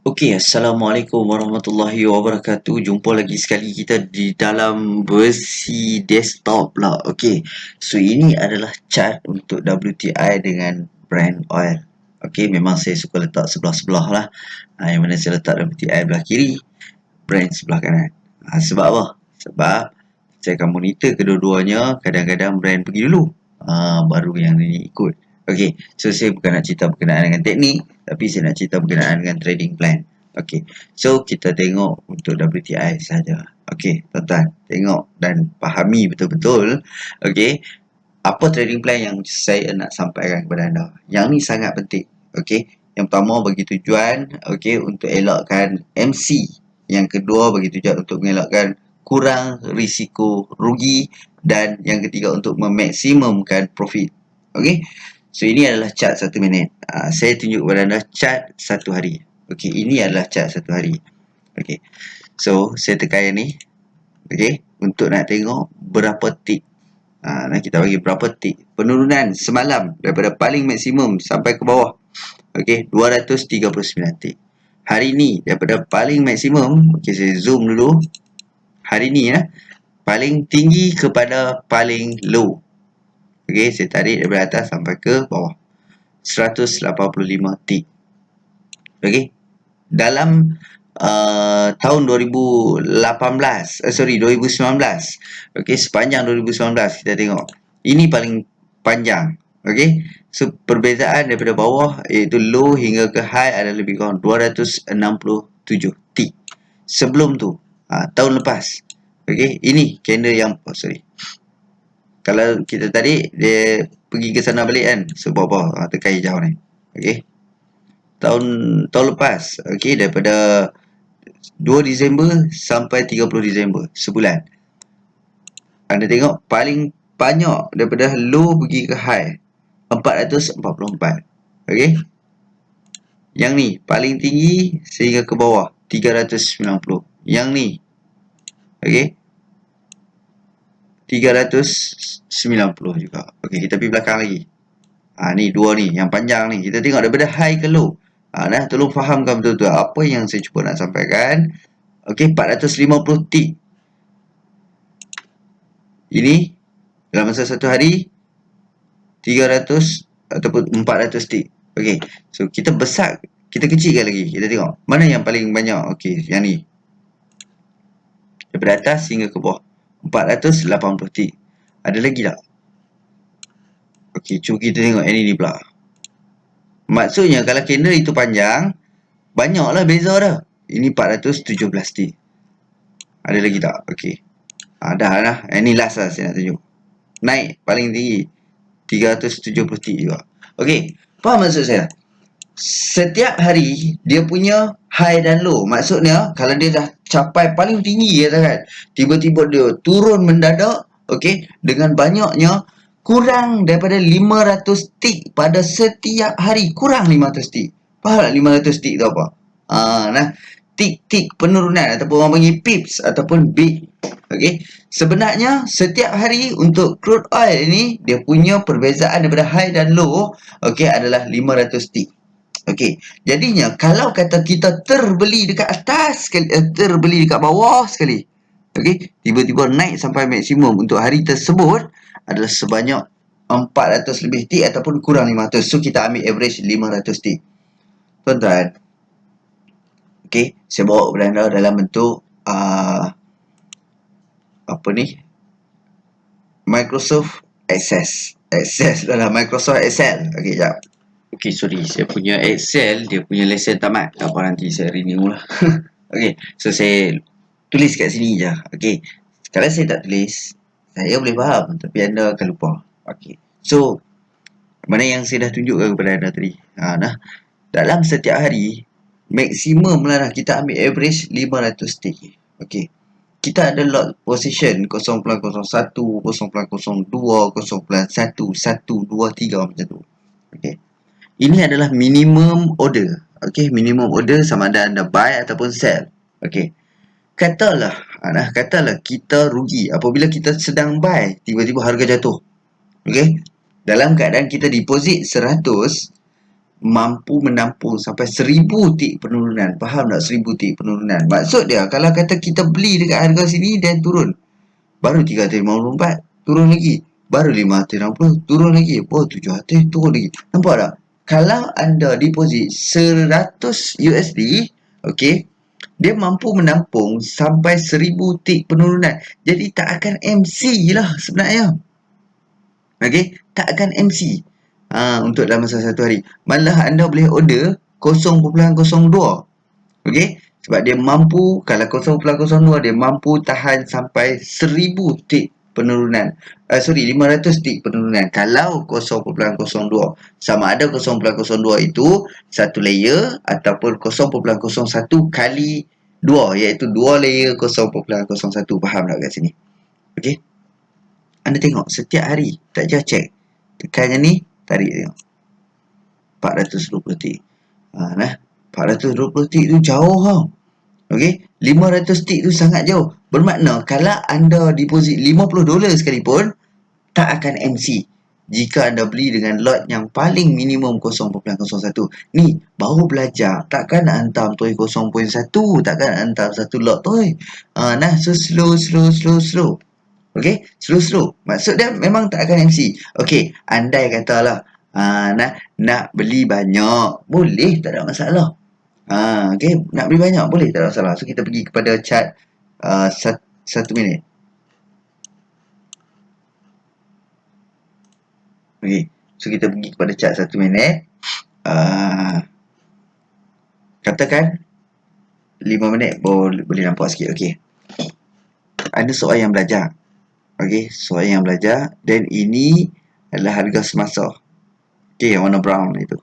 Okey, Assalamualaikum warahmatullahi wabarakatuh. Jumpa lagi sekali kita di dalam versi desktop lah. Okey, so ini adalah chart untuk WTI dengan Brent oil. Okey, memang saya suka letak sebelah-sebelah lah. Yang mana saya letak WTI belah kiri, Brent sebelah kanan. Sebab apa? Sebab saya akan monitor kedua-duanya. Kadang-kadang Brent pergi dulu, baru yang ini ikut. Okey, so saya bukan nak cerita berkenaan dengan teknik, tapi saya nak cerita berkenaan dengan trading plan. Okey, so kita tengok untuk WTI saja. Okey, tuan-tuan, tengok dan fahami betul-betul. Okey, apa trading plan yang saya nak sampaikan kepada anda. Yang ni sangat penting. Okey, yang pertama bagi tujuan untuk elakkan MC. Yang kedua bagi tujuan untuk mengelakkan kurang risiko rugi, dan yang ketiga untuk memaksimumkan profit. Okey. So ini adalah chart 1 minit. Saya tunjuk kepada anda chart 1 hari. Okey, ini adalah chart 1 hari. Okey. So saya tekan yang ni. Okey, untuk nak tengok berapa tick. Kita bagi berapa tick penurunan semalam daripada paling maksimum sampai ke bawah. Okey, 239 tick. Hari ni daripada paling maksimum, okey saya zoom dulu. Hari ni paling tinggi kepada paling low. Okey, saya tarik daripada atas sampai ke bawah. 185 tick. Okey. Dalam tahun 2019. Okey, sepanjang 2019 kita tengok. Ini paling panjang. Okey. So perbezaan daripada bawah iaitu low hingga ke high ada lebih kurang 267 tick. Sebelum tu, tahun lepas. Okey, ini candle yang kalau kita tarik dia pergi ke sana balik kan. So bawah tekan hijau ni. Okey. Tahun lepas, okey, daripada 2 Disember sampai 30 Disember, sebulan. Anda tengok paling banyak daripada low pergi ke high 444. Okey. Yang ni paling tinggi sehingga ke bawah 390. Yang ni okey, 390 juga. Okey, kita pergi belakang lagi. Ni dua ni, yang panjang ni. Kita tengok daripada high ke low. Tolong fahamkan betul-betul apa yang saya cuba nak sampaikan. Okey, 450 tick. Ini dalam masa satu hari 300 ataupun 400 tick. Okey, so kita besar, kita kecilkan lagi. Kita tengok mana yang paling banyak. Okey, yang ni. Daripada atas hingga ke bawah 480 tick. Ada lagi tak? Okey, cuba kita tengok yang ni pula. Maksudnya kalau candle itu panjang, banyaklah beza dah. Ini 417 tick. Ada lagi tak? Okey. Dah lah. Ini last lah saya nak tunjuk. Naik paling tinggi 370 tick juga. Okey, faham maksud saya? Setiap hari dia punya high dan low. Maksudnya kalau dia dah capai paling tinggi katakan, tiba-tiba dia turun mendadak, okey, dengan banyaknya kurang daripada 500 tick pada setiap hari. Kurang 500 tick. Faham tak 500 tick tu apa? Tick-tick penurunan ataupun orang panggil pips ataupun big. Okey, sebenarnya setiap hari untuk crude oil ini dia punya perbezaan daripada high dan low adalah 500 tick. Okey, jadinya kalau kata kita terbeli dekat atas sekali, terbeli dekat bawah sekali, okey, tiba-tiba naik sampai maksimum untuk hari tersebut adalah sebanyak 400 lebih tick ataupun kurang 500. So kita ambil average 500 tick. Tuan-tuan, okey, saya bawa kepada anda dalam bentuk Microsoft Access dalam Microsoft Excel. Okey, jap. Okey, sorry, saya punya Excel dia punya lesen tamat. Tak apa, nanti saya renew lah. Okey, so saya tulis kat sini je. Okey, kalau saya tak tulis, saya boleh faham tapi anda akan lupa. Okey, so mana yang saya dah tunjukkan kepada anda tadi. Dalam setiap hari maksimum lah kita ambil average 500 tick. Okey, kita ada lot position 0.01, 0.02, 0.1, 1, 2, 3 macam tu. Okey, ini adalah minimum order. Okey, minimum order sama ada anda buy ataupun sell. Okey, katalah kita rugi apabila kita sedang buy, tiba-tiba harga jatuh. Okey, dalam keadaan kita deposit 100, mampu menampung sampai 1000 tik penurunan. Faham tak 1000 tik penurunan? Maksud dia, kalau kata kita beli dekat harga sini dan turun, baru 354, turun lagi. Baru 560, turun lagi. Oh, 700, turun lagi. Nampak tak? Kalau anda deposit 100 USD, okay, dia mampu menampung sampai 1000 tik penurunan. Jadi tak akan MC lah sebenarnya. Okay, tak akan MC untuk dalam masa satu hari. Malah anda boleh order 0.02. Okay, sebab dia mampu, kalau 0.02 dia mampu tahan sampai 1000 tik penurunan. 500 tik penurunan. Kalau 0.02, sama ada 0.02 itu satu layer ataupun 0.01 kali 2, iaitu 2 layer 0.01. Faham tak kat sini? Okay, anda tengok setiap hari, tak je cek. Tekan yang ni, tarik tengok. 420 tik. Nah, 420 tik tu jauh tau. Okey, 500 tik tu sangat jauh. Bermakna kalau anda deposit $50 sekalipun, tak akan MC jika anda beli dengan lot yang paling minimum 0.01. Ni baru belajar, takkan nak hantar tu 0.1, takkan hantar satu lot tu. Nah, so slow. Okey, slow. Maksud dia memang tak akan MC. Okey, andai katalah nak beli banyak, boleh, tak ada masalah. Okay, nak beli banyak boleh, tak ada masalah. So kita pergi kepada chart 1 minit. Okay, so kita pergi kepada chart 1 minit. Katakan 5 minit boleh nampak sikit. Okay, ada seorang yang belajar. Okay, seorang yang belajar, dan ini adalah harga semasa. Okay, yang warna brown itu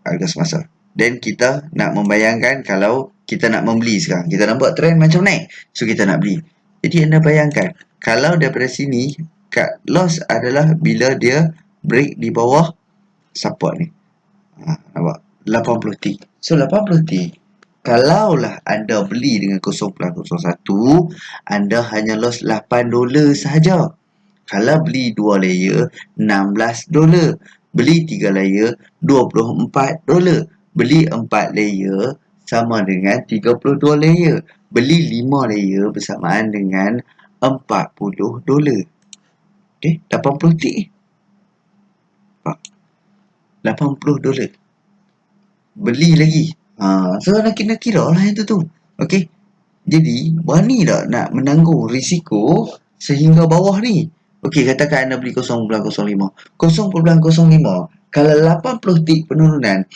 harga semasa. Dan kita nak membayangkan kalau kita nak membeli sekarang, kita nampak trend macam naik, so kita nak beli. Jadi anda bayangkan, kalau daripada sini cut loss adalah bila dia break di bawah support ni. Nampak? 80 tik. So 80 tik, kalaulah anda beli dengan 0.01, anda hanya loss $8 sahaja. Kalau beli 2 layer, $16. Beli 3 layer, $24. Beli 4 layer sama dengan 32 layer. Beli 5 layer bersamaan dengan $40. Okay, 80 tik. $80. Beli lagi. So nak kira lah yang tu. Okay, jadi berani tak nak menanggung risiko sehingga bawah ni? Okey, katakan anda beli 0.05. 0.05, kalau 80 tik penurunan,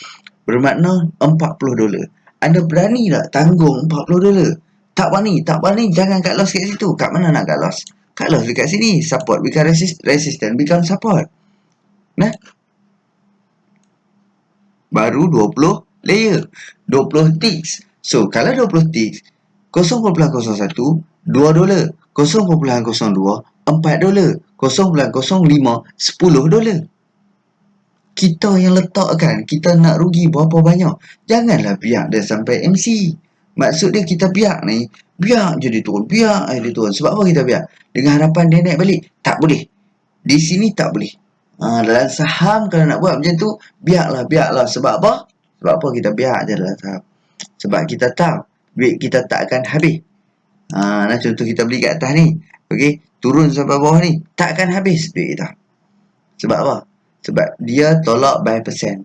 bermakna $40. Anda berani tak tanggung $40? Tak berani, jangan cut loss kat situ. Kat mana nak cut loss? Cut loss dekat sini. Support become resistance become support. Nah, baru 20 layer, 20 ticks. So kalau 20 ticks, 0.01 $2, 0.02 $4, 0.05 $10. Kita yang letakkan, kita nak rugi berapa banyak. Janganlah biar dia sampai MC. Maksud dia kita biar ni, biar je dia turun, Sebab apa kita biar? Dengan harapan dia naik balik? Tak boleh. Di sini tak boleh. Dalam saham kalau nak buat macam tu, biarlah. Sebab apa? Sebab apa kita biar je dalam saham? Sebab kita tahu duit kita tak akan habis. Nah, contoh kita beli kat atas ni, okey, turun sampai bawah ni, tak akan habis duit kita. Sebab apa? Sebab dia tolak by percent.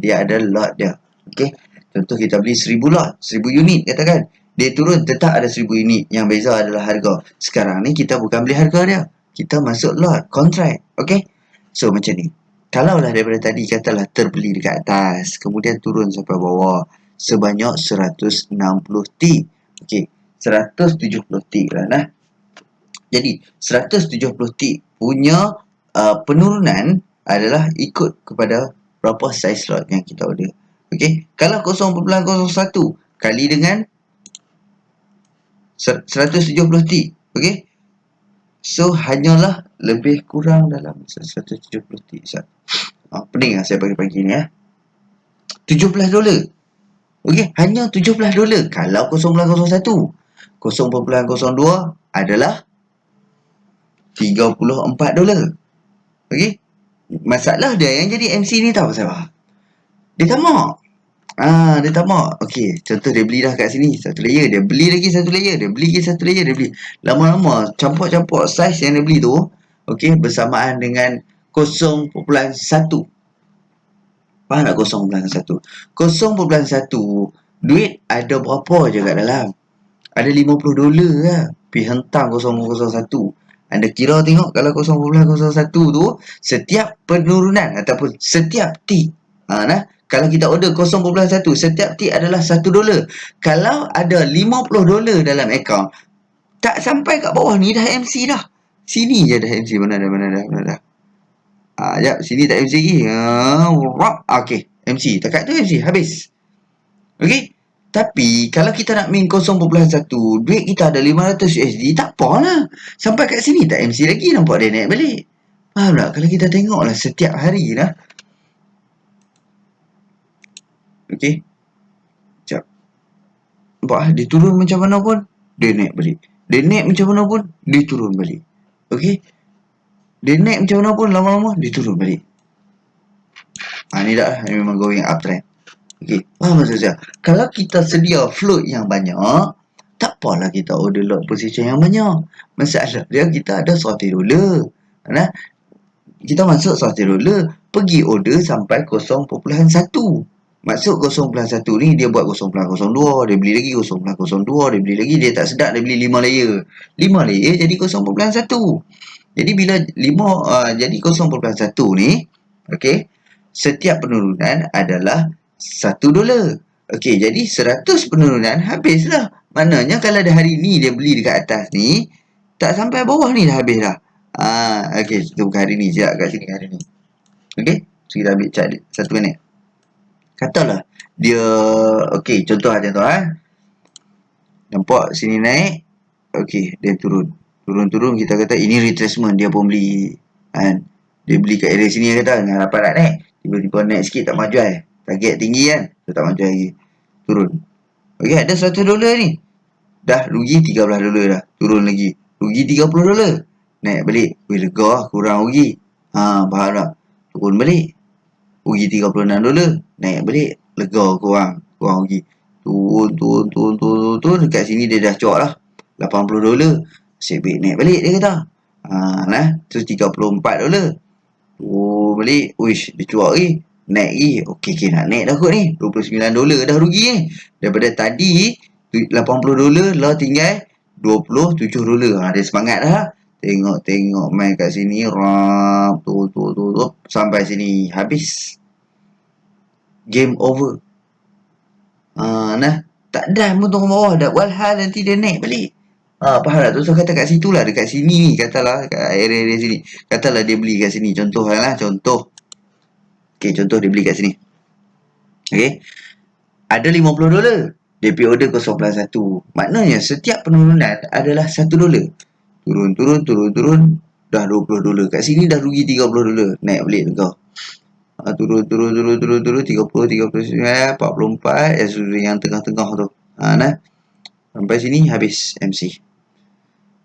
Dia ada lot dia. Okey, contoh kita beli 1000 lot, 1000 unit katakan. Dia turun tetap ada 1000 unit. Yang beza adalah harga. Sekarang ni kita bukan beli harga dia, kita masuk lot, contract. Okey, so macam ni. Kalaulah daripada tadi katalah terbeli dekat atas, kemudian turun sampai bawah sebanyak 160 tik. Okey, 170 tik lah nah. Jadi 170 tik punya penurunan adalah ikut kepada berapa size slot yang kita order. Okey, kalau 0.01 kali dengan 170 tik, okey, so hanyalah lebih kurang dalam 170 tik. Pening lah saya pagi-pagi ni $17. Okey, hanya $17 kalau 0.01. 0.02 adalah $34. Okey, masalah dia yang jadi MC ni tahu pasal apa? Dia tamak. Dia tamak. Okey, contoh dia beli dah kat sini satu layer, dia beli lagi satu layer, dia beli lagi satu layer, dia beli. Lama-lama campur-campur saiz yang dia beli tu, okey, bersamaan dengan 0.1. Faham tak 0.1? 0.1 duit ada berapa je kat dalam? Ada $50 lah. Pergi hentam 0.01. Anda kira tengok kalau 0.01 tu setiap penurunan ataupun setiap tik. Nah, kalau kita order 0.1, setiap tik adalah $1. Kalau ada $50 dalam akaun, tak sampai kat bawah ni dah MC dah. Sini je dah MC. Mana dah. Sekejap. Sini tak MC lagi. Okey. MC. Takat tu MC. Habis. Okey. Tapi kalau kita nak min 0.1, duit kita ada 500 USD, tak apalah. Sampai kat sini tak MC lagi, nampak dia naik balik. Faham tak? Kalau kita tengoklah setiap hari lah. Okey. Sekejap. Nampak lah, dia turun macam mana pun, dia naik balik. Dia naik macam mana pun, dia turun balik. Okey. Dia naik macam mana pun, lama-lama dia turun balik. Ni dah lah, ni memang going uptrend. Okey, faham maksud saya? Kalau kita sedia float yang banyak, tak apalah kita order lot position yang banyak. Masalah dia kita ada $100. Nah, kita masuk $100, pergi order sampai 0.1. Maksud 0.1 ni dia buat 0.02, dia beli lagi 0.02, dia beli lagi, dia tak sedap dia beli 5 layer. 5 layer jadi 0.1. Jadi bila 5 jadi 0.1 ni, okey, setiap penurunan adalah $1. Okey, jadi 100 penurunan habislah. Maknanya kalau dah hari ni dia beli dekat atas ni, tak sampai bawah ni dah habis dah. Okey, kita buka hari ni. Sekejap kat sini hari ni. Okey, so kita ambil cat 1 minit. Katalah dia, okey, contoh. Nampak sini naik. Okey, dia turun. Turun, kita kata ini retracement, dia pun beli. Kan? Dia beli kat area sini, kata dengan harapan nak naik. Tiba-tiba naik sikit tak maju jual. Target tinggi kan, dia tak maju lagi. Turun. Okey, ada $100 ni. Dah rugi $13 dah. Turun lagi. Rugi $30. Naik balik. Weh, lega lah, kurang rugi. Faham tak? Turun balik. Rugi $36. Naik balik. Lega kurang rugi. Turun. Dekat sini dia dah cuak lah. $80. Asyik baik naik balik dia kata. Terus $34. Turun balik. Uish, dia cuak lagi. Naik lagi. Okey, nak naik dah kot ni. $29 dah rugi ni. Daripada tadi $80 lah tinggal $27. Dia semangat dah. Tengok main kat sini. Turun. Sampai sini. Habis. Game over. Tak dah pun turun bawah dah. Walhal nanti dia naik balik. Faham tak? Tu kata kat situ lah. Dekat sini ni. Katalah kat area sini. Katalah dia beli kat sini. Contoh lah. Contoh. Okey, contoh dia beli kat sini. Okey. Ada $50. Dia pergi order 0.1. Maknanya setiap penurunan adalah $1. Turun. Dah $20. Kat sini dah rugi $30. Naik balik lega. Turun 30, 39, 44, yang tengah-tengah tu. Sampai sini habis MC.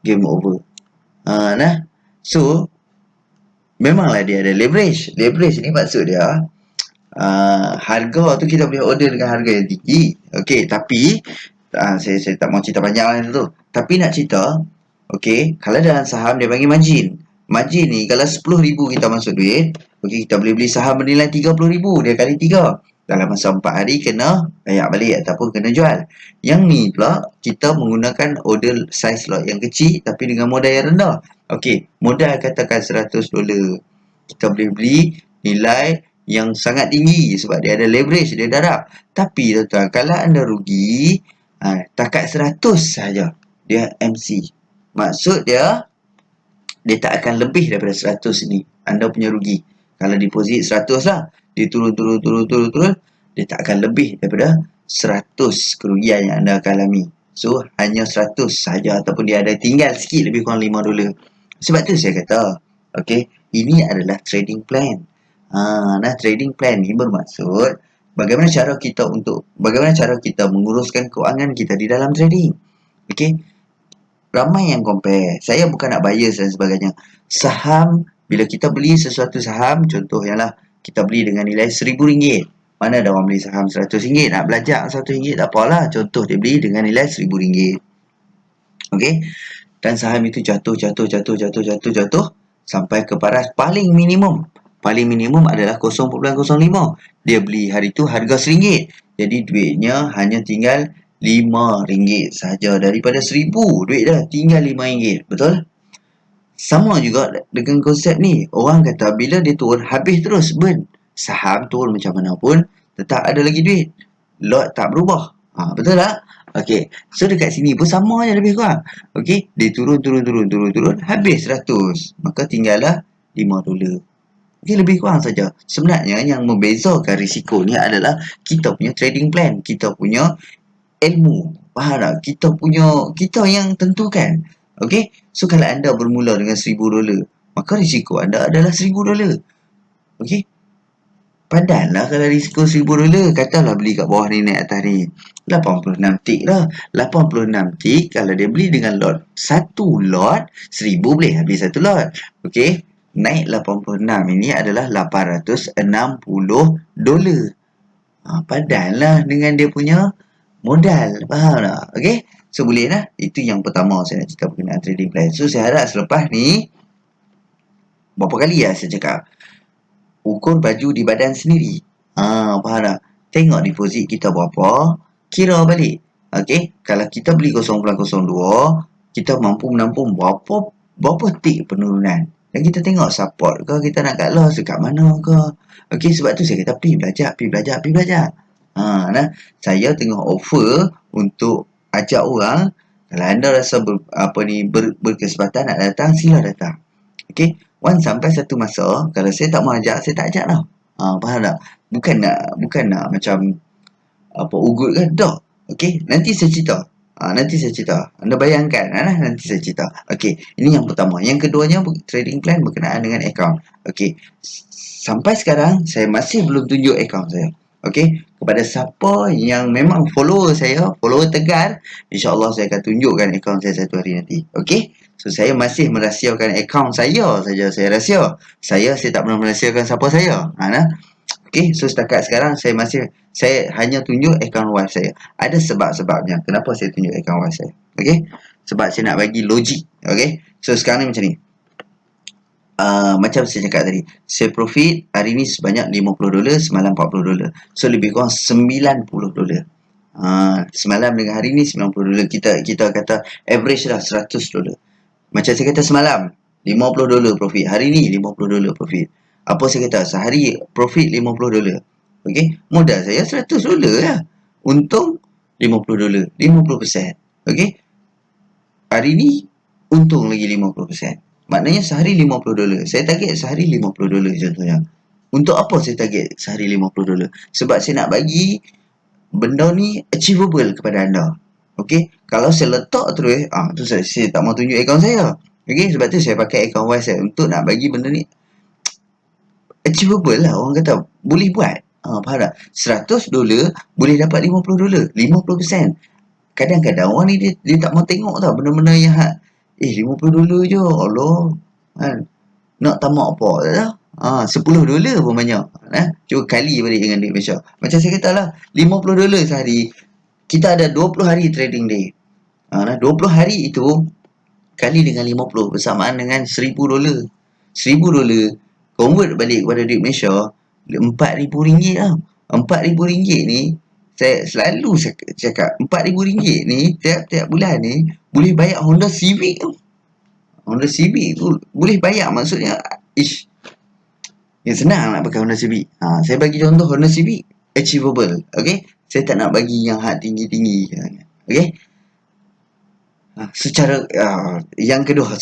Game over. So memanglah dia ada leverage. Leverage ni maksud dia harga tu kita boleh order dengan harga yang tinggi. Okey, tapi saya tak mau cerita panjang lah tu. Tapi nak cerita, okey, kalau dalam saham dia bagi margin. Margin ni kalau 10,000 kita masuk duit, okey, kita boleh beli saham bernilai 30,000, dia kali 3. Dalam masa 4 hari kena bayar balik ataupun kena jual. Yang ni pula kita menggunakan order size lot yang kecil tapi dengan modal yang rendah. Okey, modal katakan $100. Kita boleh beli nilai yang sangat tinggi sebab dia ada leverage, dia darab. Tapi tuan-tuan, kalau anda rugi, takat 100 saja dia MC. Maksud dia tak akan lebih daripada 100 ni. Anda punya rugi. Kalau deposit 100 lah, dia turun, dia tak akan lebih daripada 100 kerugian yang anda akan alami. So, hanya 100 saja ataupun dia ada tinggal sikit lebih kurang $5. Sebab tu saya kata, okey, ini adalah trading plan. Trading plan ni bermaksud bagaimana cara kita menguruskan kewangan kita di dalam trading. Okey. Ramai yang compare. Saya bukan nak bias dan sebagainya. Saham, bila kita beli sesuatu saham, contoh ialah kita beli dengan nilai RM1,000. Mana ada orang beli saham RM100, nak belajar RM100 tak apalah. Contoh dia beli dengan nilai RM1,000. Okey. Dan saham itu jatuh sampai ke paras paling minimum. Paling minimum adalah 0.05. Dia beli hari itu harga RM1. Jadi duitnya hanya tinggal RM5 saja. Daripada RM1,000, duit dah tinggal RM5. Betul? Sama juga dengan konsep ni. Orang kata bila dia turun, habis terus burn. Saham turun macam mana pun, tetap ada lagi duit. Lot tak berubah. Betul tak? Okey. So dekat sini pun sama je lebih kurang. Okey. Dia turun. Habis 100. Maka tinggallah $5. Okey, lebih kurang saja. Sebenarnya yang membezakan risiko ni adalah kita punya trading plan. Kita punya ilmu. Faham tak? Kita yang tentukan. Okey? So kalau anda bermula dengan $1,000, maka risiko anda adalah $1,000. Okey? Padahal kalau risiko $1,000, katalah beli kat bawah ni naik atas ni. 86 tick lah. 86 tick kalau dia beli dengan lot. Satu lot, 1,000 boleh habis satu lot. Okey? Naik 86 ini adalah $860. Padahal lah dengan dia punya modal. Faham tak? Okey? So boleh lah. Itu yang pertama saya nak cerita berkenaan trading plan. So saya harap selepas ni, berapa kali lah saya cakap, ukur baju di badan sendiri. Faham tak? Tengok deposit kita berapa, kira balik. Okey? Kalau kita beli 0.02, kita mampu menampung berapa tick penurunan. Dan kita tengok support ke, kita nak cut loss dekat mana ke. Okey, sebab tu saya kata pergi belajar. Nah, saya tengah offer untuk ajak orang, kalau anda rasa berkesempatan nak datang, sila datang. Okey, once sampai satu masa, kalau saya tak mau ajak, saya tak ajak dah. Faham tak? Bukan nak macam ugut kan, dah. Okey, nanti saya cerita. Anda bayangkan, nanti saya cerita. Okey, ini yang pertama. Yang keduanya, trading plan berkenaan dengan account. Okey, sampai sekarang saya masih belum tunjuk account saya. Okey, kepada siapa yang memang follower saya, follower tegar, insya-Allah saya akan tunjukkan account saya satu hari nanti. Okey? So saya masih merahsiakan account saya saja, saya rahsia. Saya tak pernah merahsiakan siapa saya. Okey, so setakat sekarang saya hanya tunjuk akaun wife saya. Ada sebab-sebabnya kenapa saya tunjuk akaun wife saya. Okey? Sebab saya nak bagi logik. Okey? So sekarang ni macam ni. Macam saya cakap tadi, saya profit hari ni sebanyak $50, semalam $40. So lebih kurang $90. Semalam dengan hari ni $90. Kita kata average lah $100. Macam saya kata semalam $50 profit, hari ni $50 profit. Apa saya kata, sehari profit $50. Okey, modal saya $100 lah. Untung $50, 50%. Okey, hari ni untung lagi 50%. Maknanya sehari $50. Saya target sehari $50 contohnya. Untuk apa saya target sehari $50? Sebab saya nak bagi benda ni achievable kepada anda. Okey, kalau saya letak terus, tu saya tak mau tunjuk akaun saya. Okey, sebab tu saya pakai akaun wife saya untuk nak bagi benda ni achievable lah, orang kata boleh buat. Faham tak? $100 boleh dapat $50, 50%. Kadang-kadang orang ni dia tak mau tengok tau benda-benda yang $50 je, Allah kan, nak tamak apa tak? $10 pun banyak. Cuba kali balik dengan duit Malaysia. Macam saya kata lah, $50 sehari, kita ada 20 hari trading day. 20 hari itu kali dengan 50 bersamaan dengan $1,000. $1,000 convert balik kepada duit Malaysia RM4,000 lah. RM4,000 ni, saya selalu cakap RM4,000 ni tiap-tiap bulan ni boleh bayar Honda Civic tu. Honda Civic tu boleh bayar, maksudnya yang senang nak pakai Honda Civic. Saya bagi contoh Honda Civic achievable. Okey, saya tak nak bagi yang hard tinggi-tinggi. Okey, secara yang kedua,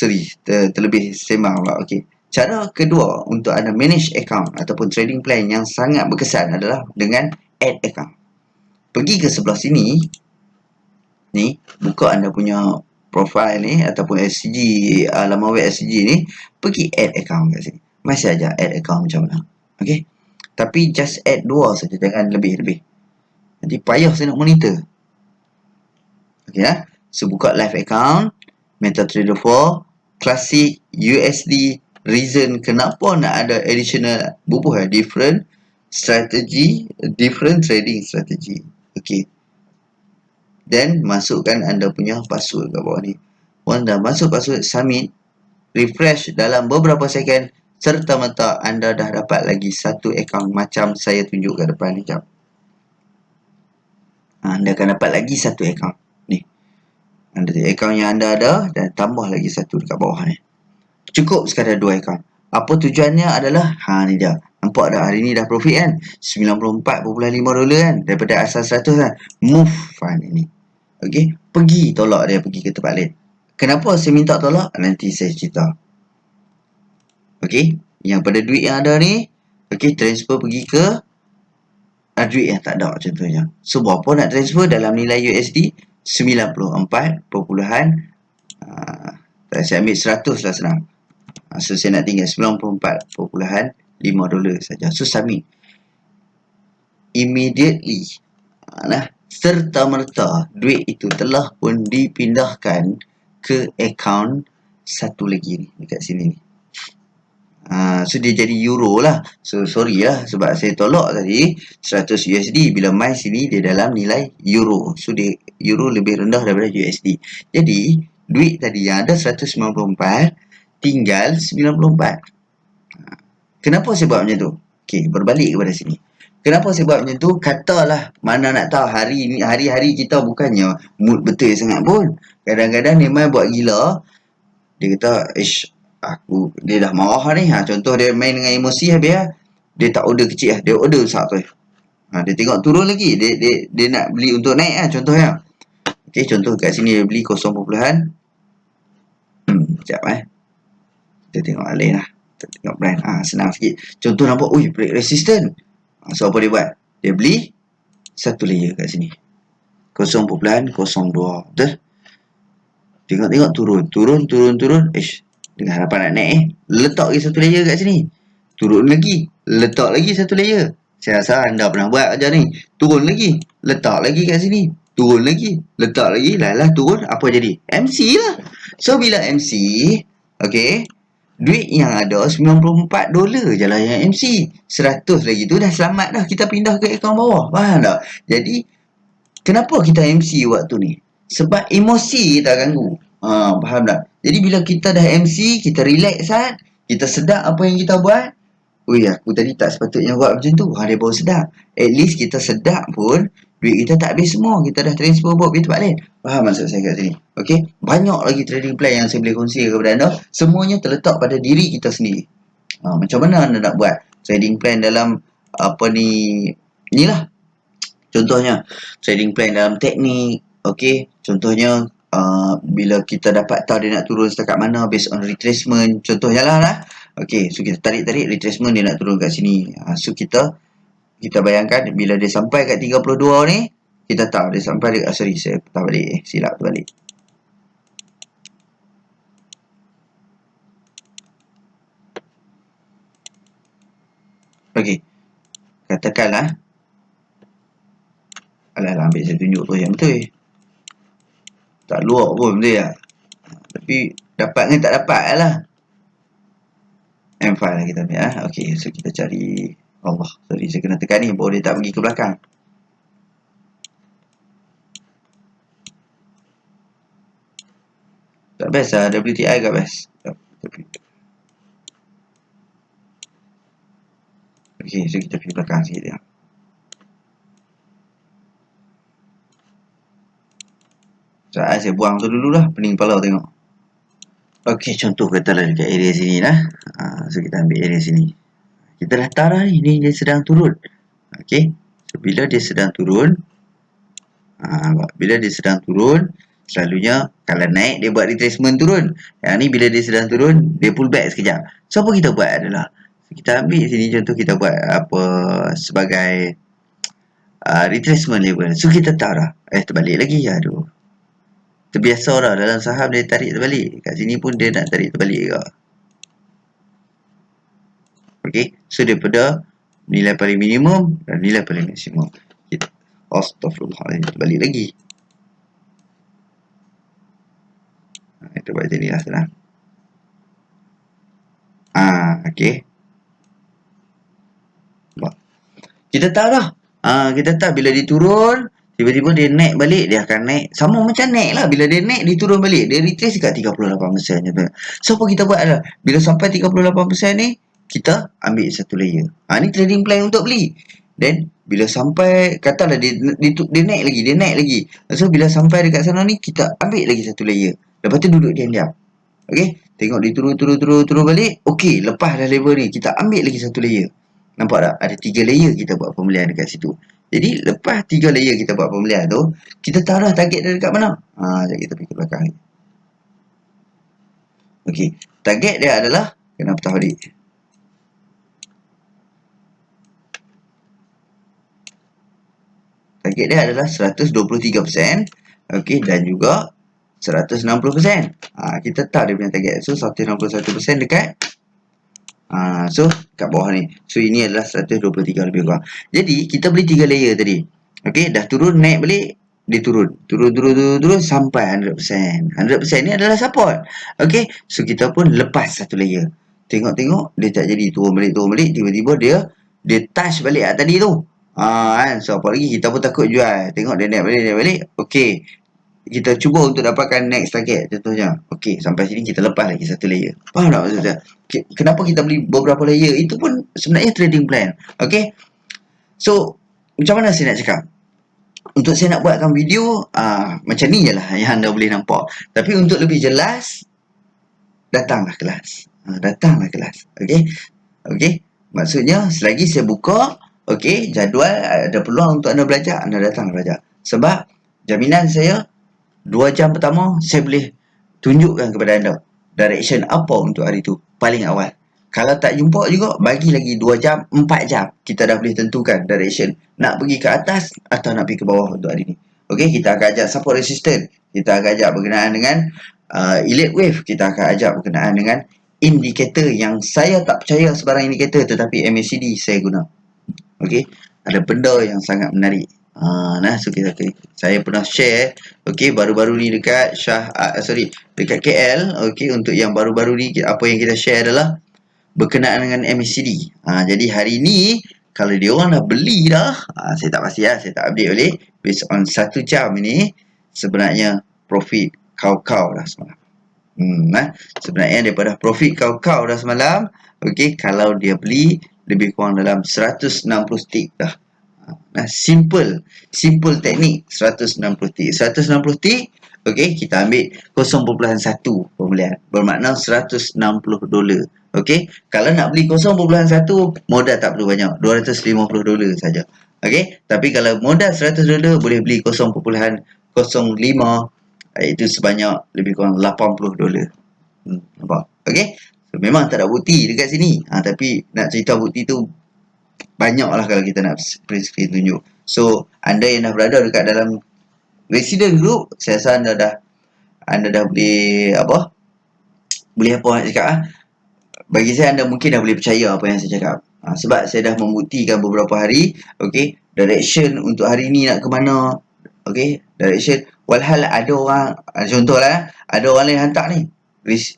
terlebih sembang pula. Okey, cara kedua untuk anda manage account ataupun trading plan yang sangat berkesan adalah dengan add account. Pergi ke sebelah sini ni, buka anda punya profile ni ataupun SCG, laman web SCG ni, pergi add account kat sini. Masih aja add account macam mana. Okey, tapi just add 2 saja, jangan lebih-lebih. Nanti payah saya nak monitor. Okey lah. So buka live account, MetaTrader 4, Classic, USD, Reason. Kenapa nak ada additional different? strategi, different trading strategy. Okay. Then masukkan anda punya password kat bawah ni. Once dah masuk password, submit, refresh dalam beberapa second, serta-merta anda dah dapat lagi satu akaun macam saya tunjuk kat depan ni. Jap. Anda akan dapat lagi satu akaun. Ni. Akaun yang anda ada dan tambah lagi satu dekat bawah ni. Cukup sekadar 2 akaun. Apa tujuannya adalah, ni dia. Nampak dah hari ni dah profit kan? $94.5 kan? Daripada asal 100 kan? Move fund ini. Okey, pergi tolak dia pergi ke tempat lain. Kenapa saya minta tolak? Nanti saya cerita. Okey, yang pada duit yang ada ni, okey, transfer pergi ke duit yang tak ada contohnya. So, berapa nak transfer dalam nilai USD? 94. Saya ambil 100 lah senang. So, saya nak tinggal $94.5 saja. So, submit. Immediately. Serta-merta duit itu telah pun dipindahkan ke akaun satu lagi ni dekat sini ni. So dia jadi euro lah. So sorry lah sebab saya tolak tadi 100 USD, bila mai sini dia dalam nilai euro. So dia euro lebih rendah daripada USD. Jadi duit tadi yang ada 194 tinggal 94. Kenapa saya buat macam tu? Okey, berbalik kepada sini. Kenapa saya buat macam tu? Katalah, mana nak tahu hari-hari kita bukannya mood betul sangat pun. Kadang-kadang dia main buat gila. Dia kata, dia dah marah ni. Contoh dia main dengan emosi habis dia tak order kecil lah. Dia order besar tu. Dia tengok turun lagi. Dia nak beli untuk naik contohnya. Okey, contoh kat sini dia beli 0. Sekejap Kita tengok lain lah. Kita tengok brand. Senang sikit. Contoh nampak, break resistant. So apa dia buat? Dia beli satu layer kat sini. 0.02. Betul? Tengok turun. Dengan harapan nak naik letak lagi satu layer kat sini. Turun lagi, letak lagi satu layer. Saya rasa anda pernah buat kerja ni. Turun lagi, letak lagi kat sini. Turun lagi, letak lagi. Lah turun, apa jadi? MC lah. So bila MC, okay, duit yang ada $94 je lah yang MC. 100 lagi tu dah selamat dah. Kita pindah ke akaun bawah. Faham tak? Jadi, kenapa kita MC waktu ni? Sebab emosi kita ganggu. Faham tak? Jadi bila kita dah MC, kita relax kita sedar apa yang kita buat. Aku tadi tak sepatutnya buat macam tu. Dia baru sedar. At least kita sedar pun, duit kita tak habis semua. Kita dah transfer buat pergi tempat lain. Faham maksud saya kat sini? Okay? Banyak lagi trading plan yang saya boleh kongsi kepada anda. Semuanya terletak pada diri kita sendiri. Macam mana anda nak buat trading plan dalam inilah. Contohnya, trading plan dalam teknik. Okay? Contohnya, bila kita dapat tahu dia nak turun setakat mana based on retracement. Contohnya lah. Okay, so kita tarik retracement dia nak turun kat sini. So kita bayangkan bila dia sampai kat 32 ni, kita tahu dia sampai saya patah balik. Silap balik. Okay. Katakanlah. Alah, ambil saya tunjuk tu yang betul. Tak luak pun betul tak? Tapi dapat ni tak dapat lah. M5 lah kita ambil Okay, so kita cari. Allah, sorry saya kena tekan ni baru dia tak pergi ke belakang. Tak best lah, WTI kat best. Okay, so kita pergi belakang sikit dia. Saya buang tu dululah, pening kepala tengok. Okay, contoh katalah dekat area sini lah. So kita ambil area sini. Kita dah tahu dah ni dia sedang turun. Okay, so bila dia sedang turun, selalunya kalau naik dia buat retracement turun. Yang ni bila dia sedang turun, dia pull back sekejap. So apa kita buat adalah, kita ambil sini contoh kita buat sebagai retracement level. So kita tahu dah. Terbalik lagi. Aduh. Terbiasa dah dalam saham dia tarik terbalik. Kat sini pun dia nak tarik terbalik juga. Okay. So daripada nilai paling minimum dan nilai paling maksimum. Astaghfirullahaladzim. Terbalik lagi. Itu buat macam ni lah senang. Okay. Kita tahu dah. Kita tahu bila dia turun, tiba-tiba dia naik balik, dia akan naik. Sama macam naik lah. Bila dia naik, dia turun balik. Dia retrace dekat 38% je tu. So, apa kita buat adalah, bila sampai 38% ni, kita ambil satu layer. Ni trading plan untuk beli. Then, bila sampai, katalah dia naik lagi, dia naik lagi. So, bila sampai dekat sana ni, kita ambil lagi satu layer. Lepas tu duduk diam-diam. Okay? Tengok dia turun balik. Okay, lepas dah level ni, kita ambil lagi satu layer. Nampak tak? Ada 3 layer kita buat pembelian dekat situ. Jadi, lepas 3 layer kita buat pembelian tu, kita tahu dah target dia dekat mana. Sekejap kita pergi ke belakang ni. Okey. Target dia adalah, kenapa tahu ni? Target dia adalah 123%. Okey, dan juga 160%. Kita tahu dia punya target. So, 161% dekat so kat bawah ni. So ini adalah 123 lebih kurang. Jadi kita beli 3 layer tadi. Okey, dah turun naik balik, dia turun sampai 100%. 100% ni adalah support. Okey, so kita pun lepas satu layer. Tengok dia tak jadi, turun balik, tiba-tiba dia touch balik tadi tu. Kan, so apa lagi, kita pun takut jual. Tengok dia naik balik. Okey, kita cuba untuk dapatkan next target contohnya. Okey, sampai sini kita lepas lagi satu layer. Faham tak maksud saya? Okay. Kenapa kita beli beberapa layer? Itu pun sebenarnya trading plan. Okey. So, macam mana saya nak cakap? Untuk saya nak buatkan video, macam ni je lah yang anda boleh nampak. Tapi untuk lebih jelas, datanglah kelas. Datanglah kelas. Okey. Okey. Maksudnya, selagi saya buka, okey, jadual, ada peluang untuk anda belajar, anda datang belajar. Sebab, jaminan saya, 2 jam pertama, saya boleh tunjukkan kepada anda direction apa untuk hari tu, paling awal. Kalau tak jumpa juga, bagi lagi 2 jam, 4 jam, kita dah boleh tentukan direction. Nak pergi ke atas atau nak pergi ke bawah untuk hari ni. Okey, kita akan ajak support resistance. Kita akan ajak berkenaan dengan elite wave. Kita akan ajak berkenaan dengan indikator yang saya tak percaya sebarang indikator, tetapi MACD saya guna. Okey, ada benda yang sangat menarik. So saya pernah share, okey, baru-baru ni dekat dekat KL, okey, untuk yang baru-baru ni apa yang kita share adalah berkenaan dengan MACD. Jadi hari ni kalau dia orang dah beli dah, saya tak pasti saya tak update balik, based on 1 jam ni sebenarnya profit kau-kau dah semalam. Sebenarnya daripada profit kau-kau dah semalam, okey, kalau dia beli lebih kurang dalam 160 tick dah. Simple teknik 160 tick. 160 tick, okey, kita ambil 0.1 pembelian. Bermakna $160. Okey, kalau nak beli 0.1, modal tak perlu banyak, $250 saja. Okey, tapi kalau modal $100, boleh beli 0.05, iaitu sebanyak lebih kurang $80. Nampak? Okey, so, memang tak ada bukti dekat sini. Tapi nak cerita bukti tu banyak lah kalau kita nak print screen tunjuk. So, anda yang dah berada dekat dalam resident group, saya rasa anda dah boleh boleh apa nak cakap bagi saya, anda mungkin dah boleh percaya apa yang saya cakap. Sebab saya dah membuktikan beberapa hari, okey, direction untuk hari ni nak ke mana, okey, direction. Walhal ada orang, contohlah, ada orang lain hantar ni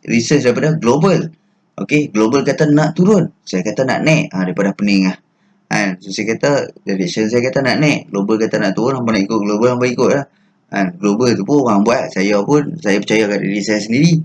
research daripada global. Okey, global kata nak turun, saya kata nak naik. Daripada pening lah. So, saya kata, direction saya kata nak naik, global kata nak turun, hampa nak ikut global, hampa ikut lah. Global tu pun orang buat, saya percaya kat diri saya sendiri.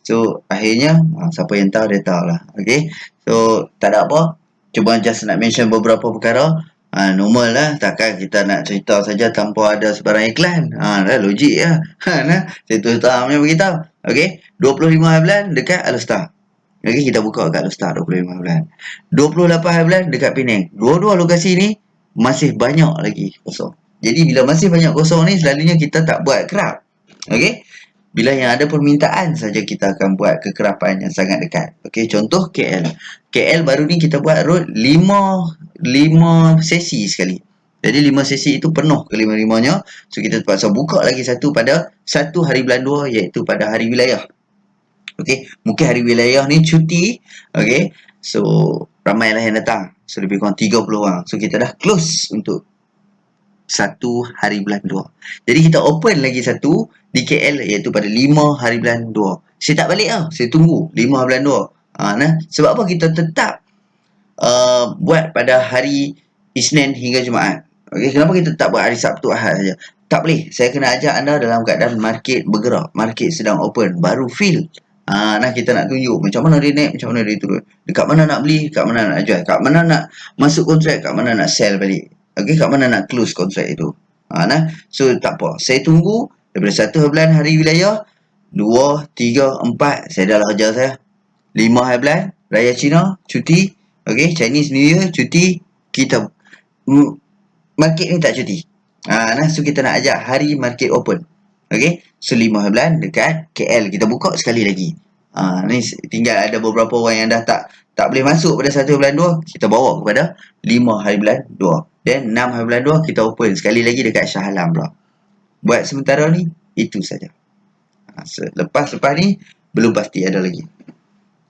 So, akhirnya, siapa yang tahu, dia tahu lah. Okay, so, tak ada apa, cuma just nak mention beberapa perkara. Normal lah, takkan kita nak cerita saja tanpa ada sebarang iklan. Dah logik lah. Saya tu tahu beritahu. Okay, 25 hari bulan dekat Alustar. Okay, kita buka kat Alustar 25 bulan. 28 hari bulan dekat Penang. Dua-dua lokasi ni masih banyak lagi kosong. Jadi bila masih banyak kosong ni, selalunya kita tak buat kerap. Okay, bila yang ada permintaan saja kita akan buat kekerapan yang sangat dekat. Okay, contoh KL. KL baru ni kita buat road 5 sesi sekali. Jadi 5 sesi itu penuh kelima-limanya. So kita terpaksa buka lagi satu pada 1 hari bulan 2, iaitu pada hari wilayah. Okey, mungkin hari wilayah ni cuti. Okey, so ramailah yang datang. So lebih kurang 30 orang. So kita dah close untuk 1 hari bulan 2. Jadi kita open lagi satu di KL, iaitu pada 5 hari bulan 2. Saya tak balik lah, saya tunggu 5 bulan 2. Sebab apa kita tetap buat pada hari Isnin hingga Jumaat. Okey, kenapa kita tak buat hari Sabtu Ahad saja? Tak boleh. Saya kena ajak anda dalam keadaan market bergerak, market sedang open, baru feel. Nah kita nak tunjuk macam mana dia naik, macam mana dia turun. Dekat mana nak beli, kat mana nak jual, kat mana nak masuk kontrak, kat mana nak sell balik. Okey, kat mana nak close kontrak itu. Nah, so tak apa. Saya tunggu daripada 1 bulan hari wilayah, 2, 3, 4, saya dah lah kerja saya. 5 hari bulan, Raya Cina, cuti. Okey, Chinese New Year, cuti. Kita market ni tak cuti. So kita nak ajak hari market open. Okey, so 5 hari bulan dekat KL kita buka sekali lagi. Ni tinggal ada beberapa orang yang dah tak boleh masuk pada 1 bulan 2, kita bawa kepada 5 hari bulan 2. Dan 6 hari bulan 2 kita open sekali lagi dekat Shah Alam pula. Buat sementara ni itu saja. Lepas ni belum pasti ada lagi.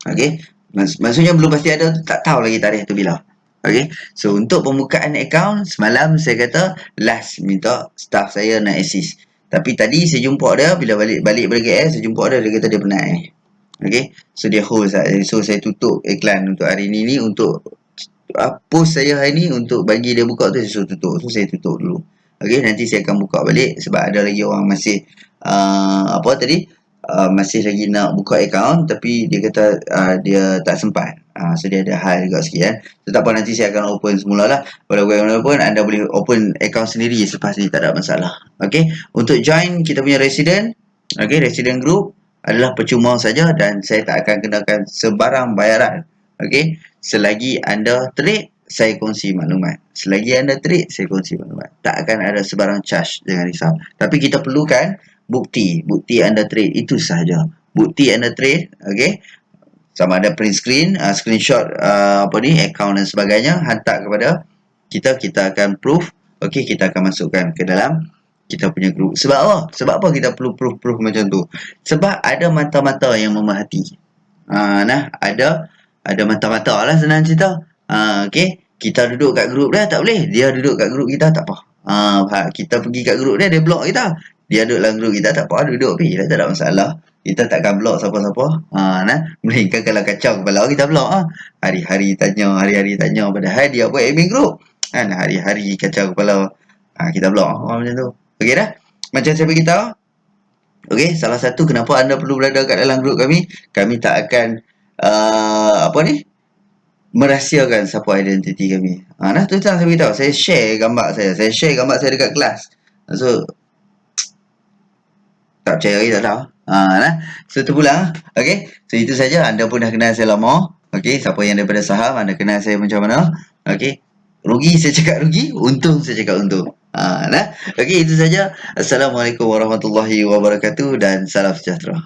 Okey, maksudnya belum pasti ada, tak tahu lagi tarikh tu bila. Okey, so untuk pembukaan akaun semalam saya kata last minta staff saya nak assist. Tapi tadi saya jumpa dia bila balik pada KL, saya jumpa dia kata dia penat. Okey, so dia hold saya. So saya tutup iklan untuk hari ni untuk post saya hari ni untuk bagi dia buka tu, saya suruh tutup. So saya tutup dulu. Okey, nanti saya akan buka balik sebab ada lagi orang masih masih lagi nak buka akaun tapi dia kata dia tak sempat. So dia ada hal juga sikit kan. So tak apa, nanti saya akan open semula lah. Walaupun anda boleh open akaun sendiri selepas ni, tak ada masalah. Okey, untuk join kita punya resident, okey, resident group adalah percuma saja dan saya tak akan kenakan sebarang bayaran. Okey, selagi anda trade saya kongsi maklumat. Selagi anda trade saya kongsi maklumat. Tak akan ada sebarang charge, jangan risau. Tapi kita perlukan bukti anda trade, itu sahaja. Bukti anda trade, okey, sama ada print screen, screenshot account dan sebagainya, hantar kepada kita akan proof. Okey, kita akan masukkan ke dalam kita punya group. Sebab apa kita perlu proof macam tu? Sebab ada mata-mata yang memerhati. Ada mata-mata lah senang cerita. Okey, kita duduk kat group dia tak boleh, dia duduk kat group kita tak apa. Kita pergi kat group dia block kita. Dia duduk dalam group kita tak apa, duduk pergi lah, tak ada masalah. Kita takkan block siapa-siapa. Melainkan kalau kacau kepala kita block. Hari-hari tanya padahal dia buat admin group. Hari-hari kacau kepala. Kita block. Macam tu. Okey dah? Macam saya beritahu. Okey, salah satu kenapa anda perlu berada kat dalam group kami, kami tak akan merahsiakan siapa identiti kami. Tu saya beritahu. Saya share gambar saya dekat kelas. So tak percaya lagi, tak tahu. So tu pula. Okey, so itu saja. Anda pun dah kenal saya lama. Okey, siapa yang daripada saham, anda kenal saya macam mana. Okey, rugi saya cakap rugi, untung saya cakap untung. Okey, itu saja. Assalamualaikum warahmatullahi wabarakatuh dan salam sejahtera.